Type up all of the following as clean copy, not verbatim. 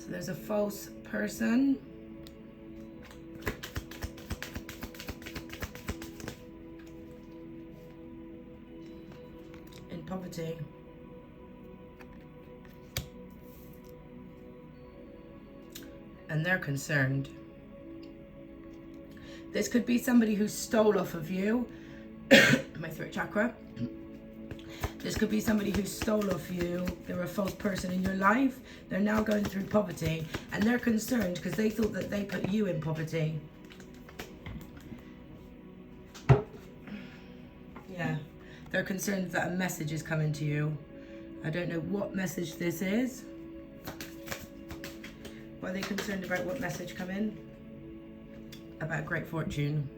So there's a false person. In poverty. And they're concerned. This could be somebody who stole off of you. My throat chakra. This could be somebody who stole off you. They're a false person in your life. They're now going through poverty. And they're concerned because they thought that they put you in poverty. Yeah. They're concerned that a message is coming to you. I don't know what message this is. Why are they concerned about what message come in? About great fortune.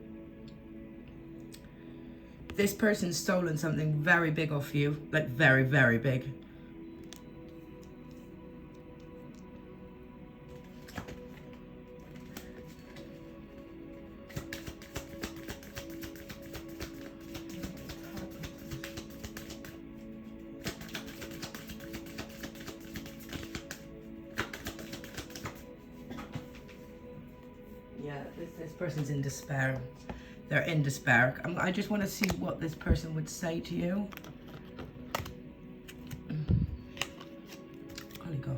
This person's stolen something very big off you. Like very, very big. Yeah, this person's in despair. They're in despair. I just want to see what this person would say to you. Holy gosh.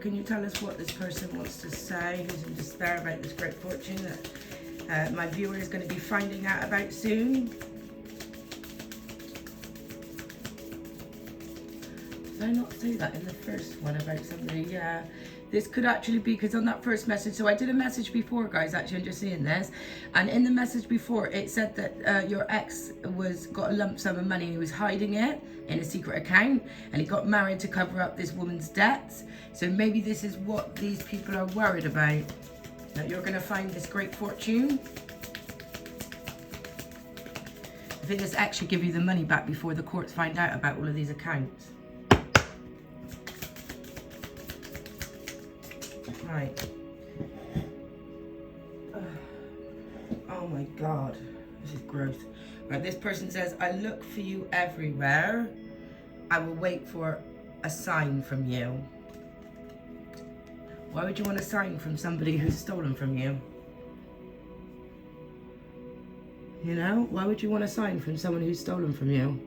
Can you tell us what this person wants to say, who's in despair about this great fortune that my viewer is going to be finding out about soon? Did I not say that in the first one about somebody? Yeah. This could actually be, because on that first message, so I did a message before, guys, actually, I'm just seeing this. And in the message before, it said that your ex got a lump sum of money and he was hiding it in a secret account. And he got married to cover up this woman's debts. So maybe this is what these people are worried about. That you're going to find this great fortune. I think this ex should give you the money back before the courts find out about all of these accounts. Right. Oh my God. This is gross. Right, this person says, I look for you everywhere. I will wait for a sign from you. Why would you want a sign from somebody who's stolen from you? You know? Why would you want a sign from someone who's stolen from you?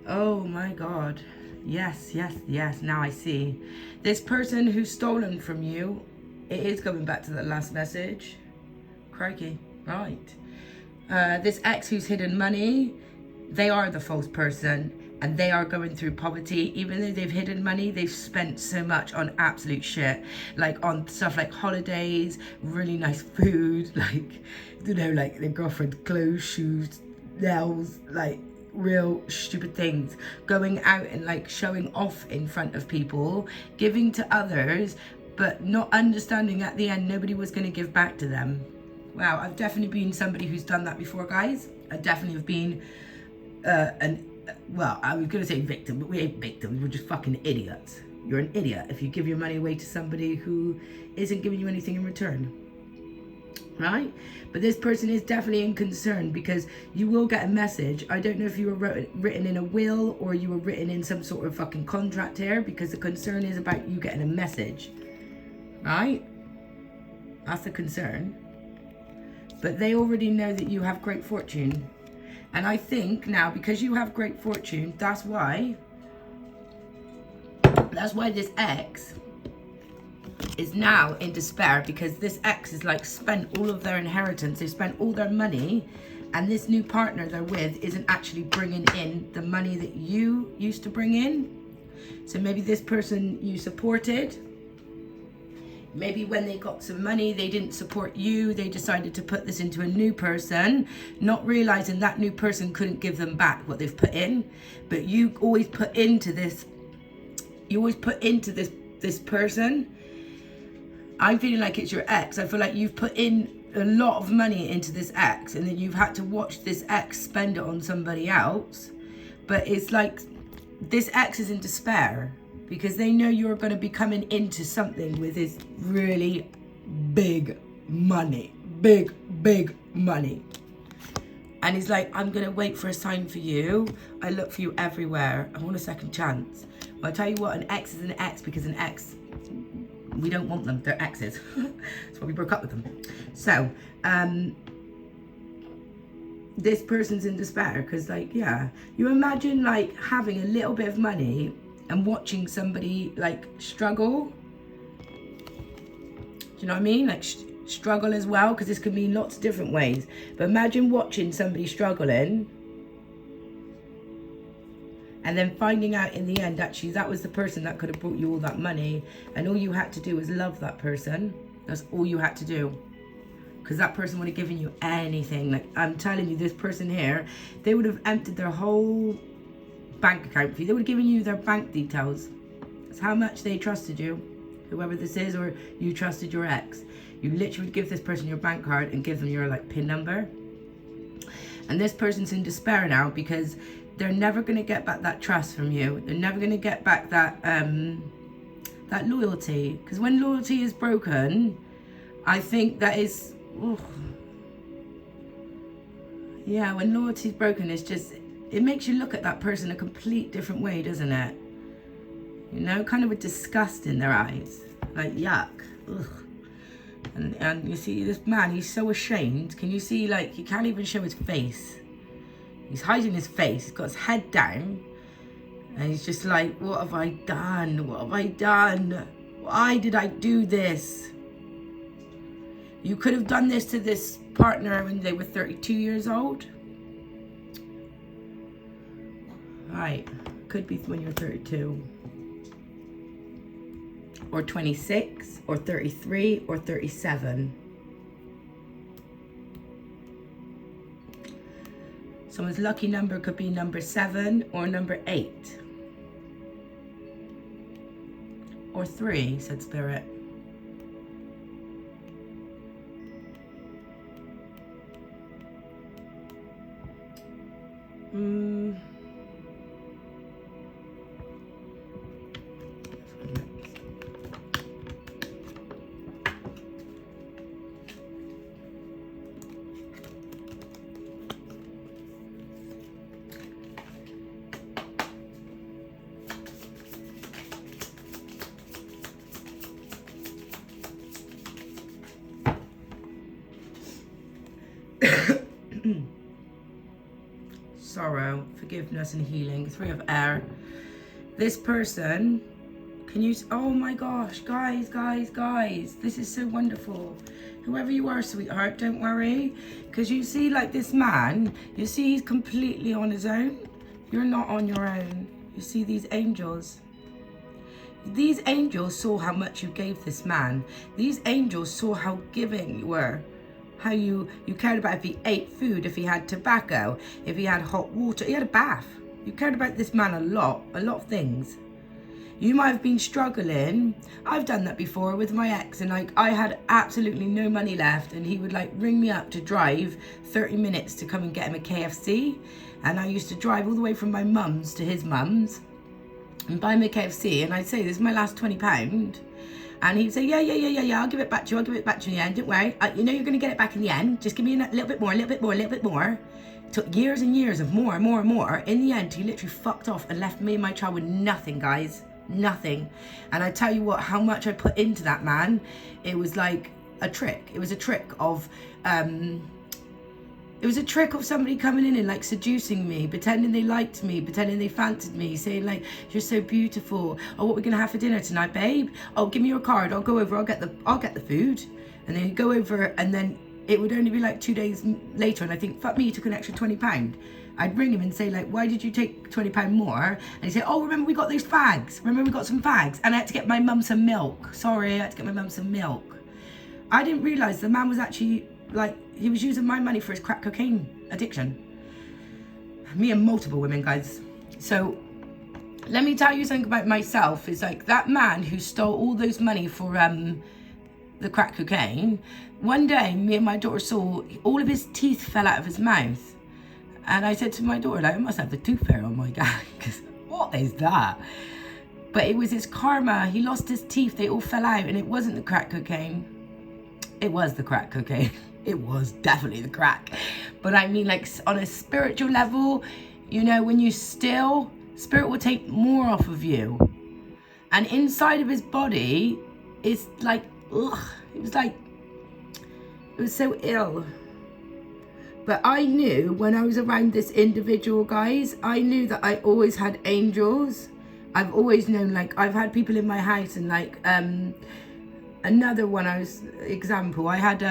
Oh my God. Yes, yes, yes. Now I see. This person who's stolen from you, it is going back to that last message. Crikey. Right. This ex who's hidden money, they are the false person and they are going through poverty. Even though they've hidden money, they've spent so much on absolute shit. Like on stuff like holidays, really nice food, like, you know, like their girlfriend clothes, shoes, nails, like real stupid things, going out and like showing off in front of people, giving to others, but not understanding at the end nobody was going to give back to them. Wow, I've definitely been somebody who's done that before, guys. I definitely have been well, I was going to say victim, but we ain't victims, we're just fucking idiots. You're an idiot if you give your money away to somebody who isn't giving you anything in return. Right? But this person is definitely in concern because you will get a message. I don't know if you were written in a will or you were written in some sort of fucking contract here, because the concern is about you getting a message. Right? That's the concern. But they already know that you have great fortune. And I think now, because you have great fortune, that's why this ex is now in despair, because this ex is like spent all of their inheritance, they spent all their money, and this new partner they're with isn't actually bringing in the money that you used to bring in. So maybe this person you supported, maybe when they got some money, they didn't support you, they decided to put this into a new person, not realizing that new person couldn't give them back what they've put in. But you always put into this, this person, I'm feeling like it's your ex. I feel like you've put in a lot of money into this ex, and then you've had to watch this ex spend it on somebody else. But it's like this ex is in despair because they know you're going to be coming into something with this really big money. Big money. And he's like, I'm going to wait for a sign for you. I look for you everywhere. I want a second chance. Well, I'll tell you what, an ex is an ex because an ex, we don't want them. They're exes. That's why we broke up with them. So, this person's in despair because, like, yeah, you imagine like having a little bit of money and watching somebody like struggle. Do you know what I mean? Like struggle as well, because this can mean lots of different ways. But imagine watching somebody struggling and then finding out in the end, actually, that was the person that could have brought you all that money, and all you had to do was love that person. That's all you had to do. Because that person would have given you anything. Like, I'm telling you, this person here, they would have emptied their whole bank account for you. They would have given you their bank details. That's how much they trusted you. Whoever this is, or you trusted your ex. You literally would give this person your bank card and give them your like PIN number. And this person's in despair now because they're never going to get back that trust from you. They're never going to get back that that loyalty. Because when loyalty is broken, I think that is... Oof. Yeah, when loyalty is broken, it's just... It makes you look at that person a complete different way, doesn't it? You know, kind of with disgust in their eyes. Like, yuck. Ugh. And you see this man, he's so ashamed. Can you see, like, he can't even show his face. He's hiding his face. He's got his head down. And he's just like, what have I done? What have I done? Why did I do this? You could have done this to this partner when they were 32 years old. Right. Could be when you're 32. Or 26, or 33, or 37. Someone's lucky number could be number 7 or number 8. Or 3, said Spirit. Sorrow, forgiveness and healing. 3 of air. This person, can you... Oh my gosh, guys. This is so wonderful. Whoever you are, sweetheart, don't worry. Because you see, like, this man, you see he's completely on his own. You're not on your own. You see these angels. These angels saw how much you gave this man. These angels saw how giving you were. How you cared about if he ate food, if he had tobacco, if he had hot water, he had a bath. You cared about this man a lot of things. You might have been struggling. I've done that before with my ex, and like I had absolutely no money left, and he would like ring me up to drive 30 minutes to come and get him a KFC. And I used to drive all the way from my mum's to his mum's and buy him a KFC, and I'd say, this is my last £20. And he'd say, yeah, I'll give it back to you. I'll give it back to you in the end. Don't worry. You know you're going to get it back in the end. Just give me a little bit more. It took years and years of more. In the end, he literally fucked off and left me and my child with nothing, guys. Nothing. And I tell you what, how much I put into that man, it was like a trick. It was a trick of... It was a trick of somebody coming in and like seducing me, pretending they liked me, pretending they fancied me, saying like, you're so beautiful. Oh, what we're gonna have for dinner tonight, babe? Oh, give me your card. I'll go over. I'll get the food. And then he'd go over, and then it would only be like 2 days later, and I think, fuck me, you took an extra £20. I'd ring him and say like, why did you take £20 more? And he'd say, oh, remember we got those fags? Remember we got some fags? And I had to get my mum some milk. Sorry, I had to get my mum some milk. I didn't realise the man was actually like, he was using my money for his crack cocaine addiction. Me and multiple women, guys. So let me tell you something about myself. Is like that man who stole all those money for the crack cocaine, one day me and my daughter saw all of his teeth fell out of his mouth. And I said to my daughter, like, I must have the tooth fairy on my guy, because what is that? But it was his karma. He lost his teeth, they all fell out, and it wasn't the crack cocaine. It was the crack cocaine. It was definitely the crack. But I mean, like, on a spiritual level, you know, when you still, spirit will take more off of you. And inside of his body, it's like, ugh, it was so ill. But I knew when I was around this individual, guys, I knew that I always had angels. I've always known, like, I've had people in my house, and like, another one, I had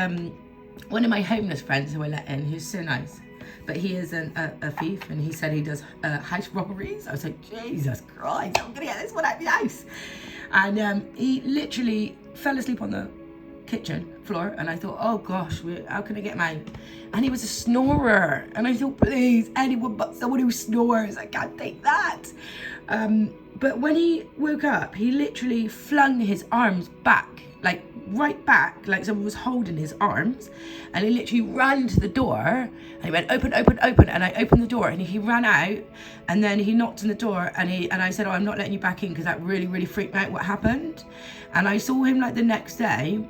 one of my homeless friends who I let in, who's so nice, but he is a thief, and he said he does house robberies. I was like, Jesus Christ, I'm gonna get this one out of the house. And he literally fell asleep on the kitchen floor, and I thought, oh gosh, how can I get him out? And he was a snorer, and I thought, please, anyone but someone who snores, I can't take that. But when he woke up, he literally flung his arms back, like right back, like someone was holding his arms, and he literally ran to the door, and he went, open, open, open, and I opened the door, and he ran out, and then he knocked on the door, and I said, oh, I'm not letting you back in, because that really, really freaked me out what happened. And I saw him like the next day,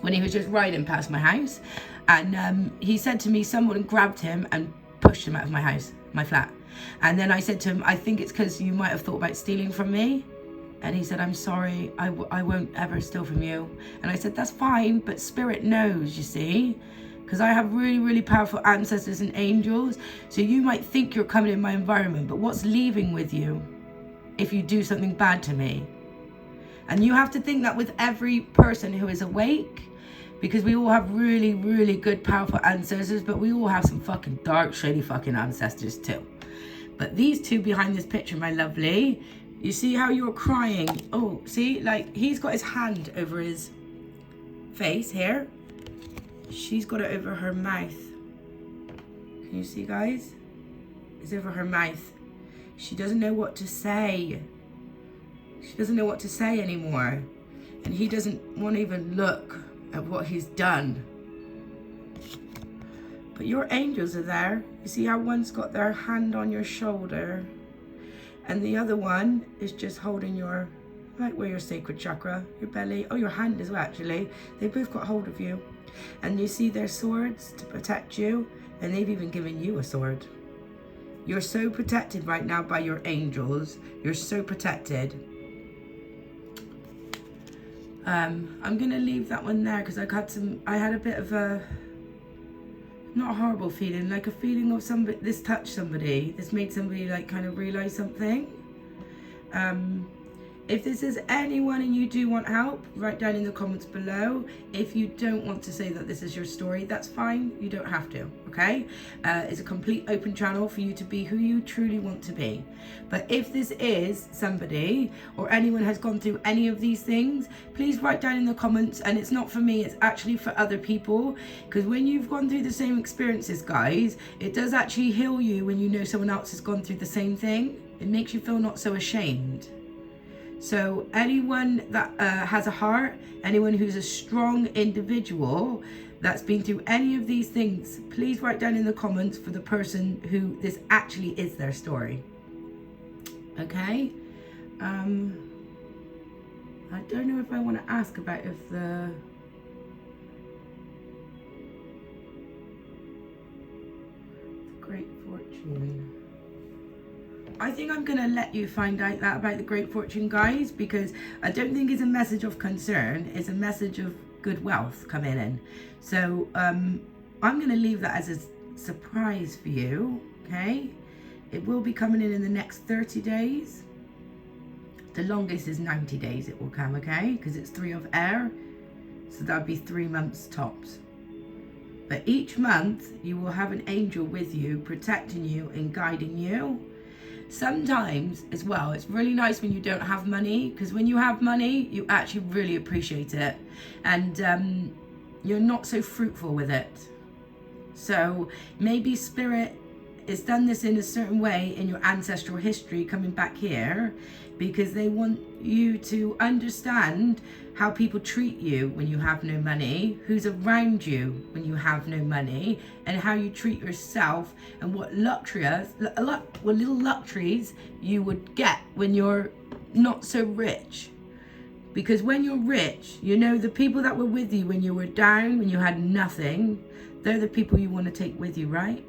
when he was just riding past my house, and he said to me, someone grabbed him and pushed him out of my house, my flat. And then I said to him, I think it's because you might have thought about stealing from me. And he said, I'm sorry, I won't ever steal from you. And I said, that's fine, but spirit knows, you see, because I have really, really powerful ancestors and angels. So you might think you're coming in my environment, but what's leaving with you if you do something bad to me? And you have to think that with every person who is awake, because we all have really, really good, powerful ancestors, but we all have some fucking dark, shady fucking ancestors too. But these two behind this picture, my lovely, you see how you're crying? Oh, see, like, he's got his hand over his face here. She's got it over her mouth. Can you see, guys? It's over her mouth. She doesn't know what to say. She doesn't know what to say anymore. And he doesn't want to even look at what he's done. But your angels are there. You see how one's got their hand on your shoulder, and the other one is just holding your, right where your sacred chakra, your belly, oh, your hand as well, actually. They both got hold of you. And you see their swords to protect you, and they've even given you a sword. You're so protected right now by your angels. You're so protected. I'm gonna leave that one there, because I had a bit of a, not a horrible feeling, like a feeling of somebody, this touched somebody, this made somebody like kind of realize something. If this is anyone and you do want help, write down in the comments below. If you don't want to say that this is your story, that's fine. You don't have to, okay? It's a complete open channel for you to be who you truly want to be. But if this is somebody or anyone has gone through any of these things, please write down in the comments. And it's not for me, it's actually for other people. Because when you've gone through the same experiences, guys, it does actually heal you when you know someone else has gone through the same thing. It makes you feel not so ashamed. So anyone that has a heart, anyone who's a strong individual that's been through any of these things, please write down in the comments for the person who this actually is their story. Okay? I don't know if I want to ask about if the Great Fortune. I think I'm going to let you find out that about the Great Fortune, guys, because I don't think it's a message of concern. It's a message of good wealth coming in. So I'm going to leave that as a surprise for you, okay? It will be coming in the next 30 days. The longest is 90 days it will come, okay? Because it's 3 of air, so that'll be 3 months tops. But each month you will have an angel with you, protecting you and guiding you. Sometimes as well, it's really nice when you don't have money, because when you have money, you actually really appreciate it, and you're not so fruitful with it. So maybe spirit it's done this in a certain way in your ancestral history coming back here, because they want you to understand how people treat you when you have no money, who's around you when you have no money, and how you treat yourself, and what little luxuries you would get when you're not so rich. Because when you're rich, you know, the people that were with you when you were down, when you had nothing, they're the people you want to take with you, right?